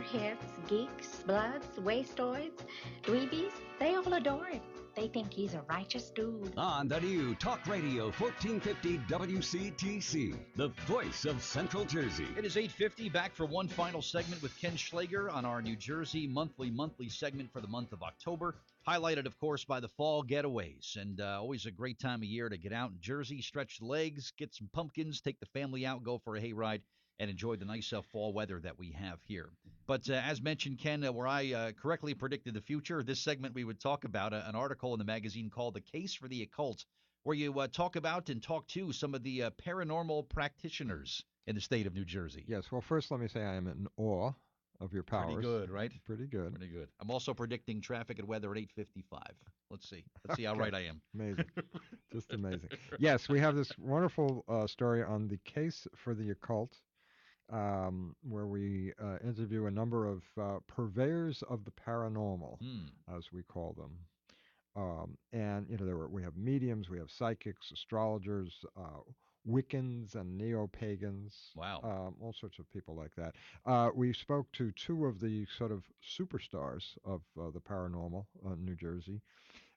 gearheads, geeks, bloods, wastoids, dweebies, they all adore him. They think he's a righteous dude. On the new Talk Radio 1450 WCTC, the voice of Central Jersey. It is 8:50, back for one final segment with Ken Schlager on our New Jersey monthly segment for the month of October. Highlighted, of course, by the fall getaways. And always a great time of year to get out in Jersey, stretch the legs, get some pumpkins, take the family out, go for a hayride, and enjoy the nice fall weather that we have here. But as mentioned, Ken, where I correctly predicted the future, this segment we would talk about an article in the magazine called The Case for the Occult, where you talk about and talk to some of the paranormal practitioners in the state of New Jersey. Yes, well, first let me say I am in awe of your powers. Pretty good, right? Pretty good. Pretty good. I'm also predicting traffic and weather at 8:55. Let's see how right I am. Amazing. Just amazing. Yes, we have this wonderful story on The Case for the Occult, where we interview a number of purveyors of the paranormal, as we call them. And we have mediums, we have psychics, astrologers, Wiccans and neo-pagans. Wow. All sorts of people like that. We spoke to two of the sort of superstars of the paranormal in New Jersey.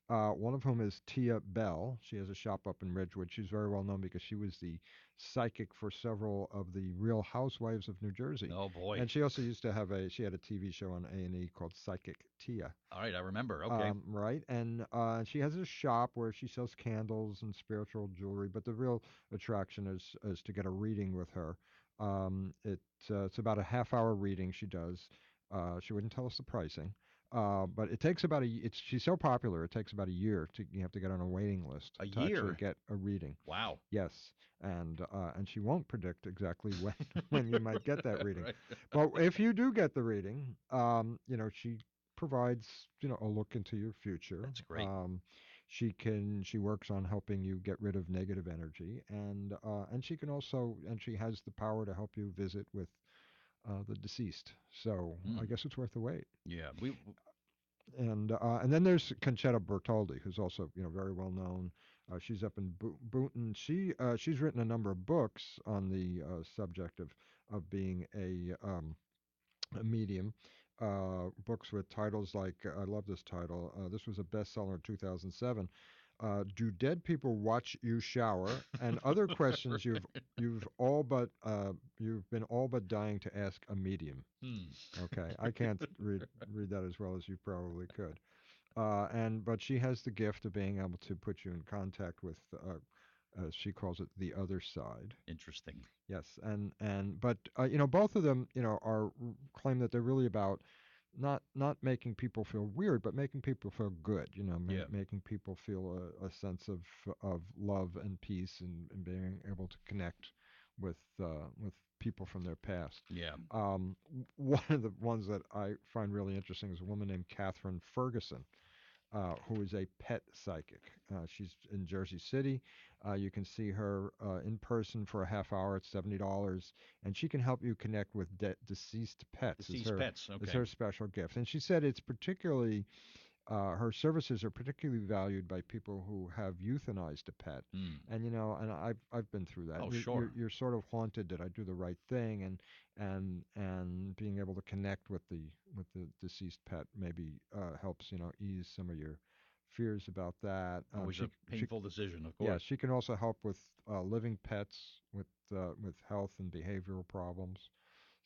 One of whom is Tia Bell. She has a shop up in Ridgewood. She's very well known because she was the psychic for several of the Real Housewives of New Jersey. Oh, boy. And she also used to have she had a TV show on A&E called Psychic Tia. All right, I remember. Okay. Right. And she has a shop where she sells candles and spiritual jewelry, but the real attraction is to get a reading with her. It's about a half-hour reading she does. She wouldn't tell us the pricing. But it takes about she's so popular, it takes about a year you have to get on a waiting list to actually get a reading. Wow. Yes. And she won't predict exactly when you might get that reading. Right. But if you do get the reading, she provides, a look into your future. That's great. She works on helping you get rid of negative energy, and she can also, and she has the power to help you visit with the deceased. So I guess it's worth the wait. Yeah. And then there's Concetta Bertoldi, who's also very well known. She's up in Boonton. She's written a number of books on the subject of being a medium. Books with titles like, I love this title. This was a bestseller in 2007. Do dead people watch you shower? And other questions you've been all but dying to ask a medium. Okay, I can't read that as well as you probably could. But she has the gift of being able to put you in contact with, as she calls it, the other side. Interesting. Yes, but both of them claim that they're really about not making people feel weird, but making people feel good. Making people feel a sense of love and peace, and being able to connect with people from their past. Yeah. One of the ones that I find really interesting is a woman named Catherine Ferguson, who is a pet psychic. She's in Jersey City. You can see her in person for a half hour at $70, and she can help you connect with deceased pets. Deceased pets, okay. It's her special gift. And she said it's particularly, her services are particularly valued by people who have euthanized a pet. And and I've been through that. Oh, sure. You're sort of haunted. Did I do the right thing? And being able to connect with the deceased pet maybe helps ease some of your fears about that. Always a painful decision, of course. Yeah, she can also help with living pets with health and behavioral problems.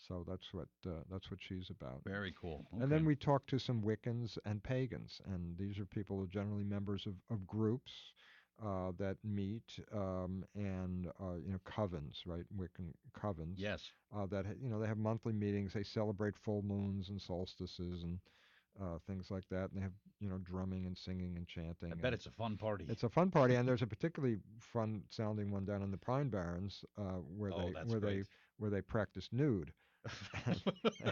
So that's what she's about. Very cool. Okay. And then we talk to some Wiccans and pagans, and these are people who are generally members of groups that meet, and covens, right? Wiccan covens. Yes. That they have monthly meetings. They celebrate full moons and solstices and things like that. And they have drumming and singing and chanting. I bet it's a fun party. It's a fun party, and there's a particularly fun sounding one down in the Pine Barrens where they practice nude.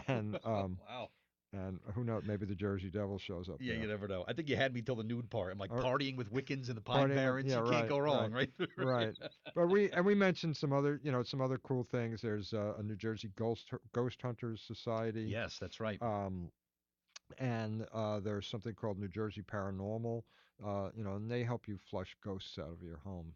and wow. And who knows? Maybe the Jersey Devil shows up. Yeah, there. You never know. I think you had me till the nude part. I'm like partying with Wiccans in the Pine Barrens. Yeah, you can't go wrong, right? Right. But we mentioned some other cool things. There's a New Jersey Ghost Hunters Society. Yes, that's right. And there's something called New Jersey Paranormal, and they help you flush ghosts out of your home,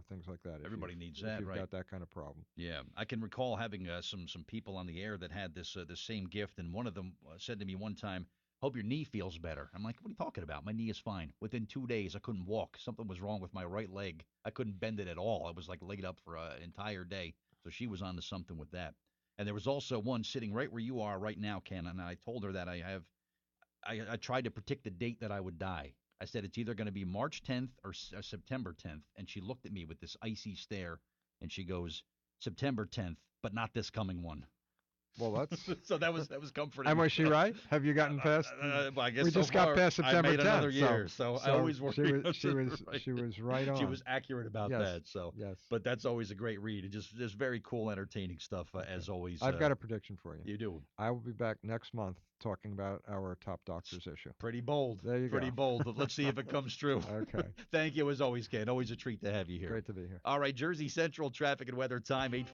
things like that. Everybody needs If that, you've right? got that kind of problem. Yeah, I can recall having some people on the air that had this same gift, and one of them said to me one time, "Hope your knee feels better." I'm like, "What are you talking about? My knee is fine." Within 2 days, I couldn't walk. Something was wrong with my right leg. I couldn't bend it at all. I was like laid up for an entire day. So she was on to something with that. And there was also one sitting right where you are right now, Ken. And I told her that I tried to predict the date that I would die. I said it's either going to be March 10th or September 10th. And she looked at me with this icy stare, and she goes, September 10th, but not this coming one. Well, that's So that was comforting. and was she right? Have you gotten past? Well, I guess We so just got far, past September I made 10th. another year, so I always worry. She was Right. she was right on. She was accurate about Yes, that. So, yes. but that's always a great read, and just very cool, entertaining stuff as always. I've got a prediction for you. You do. I will be back next month talking about our Top Doctors issue. Pretty bold. There you Pretty go. bold. But let's see if it comes true. Okay. Thank you as always, Ken. Always a treat to have you here. Great to be here. All right, Jersey Central traffic and weather time 8:40.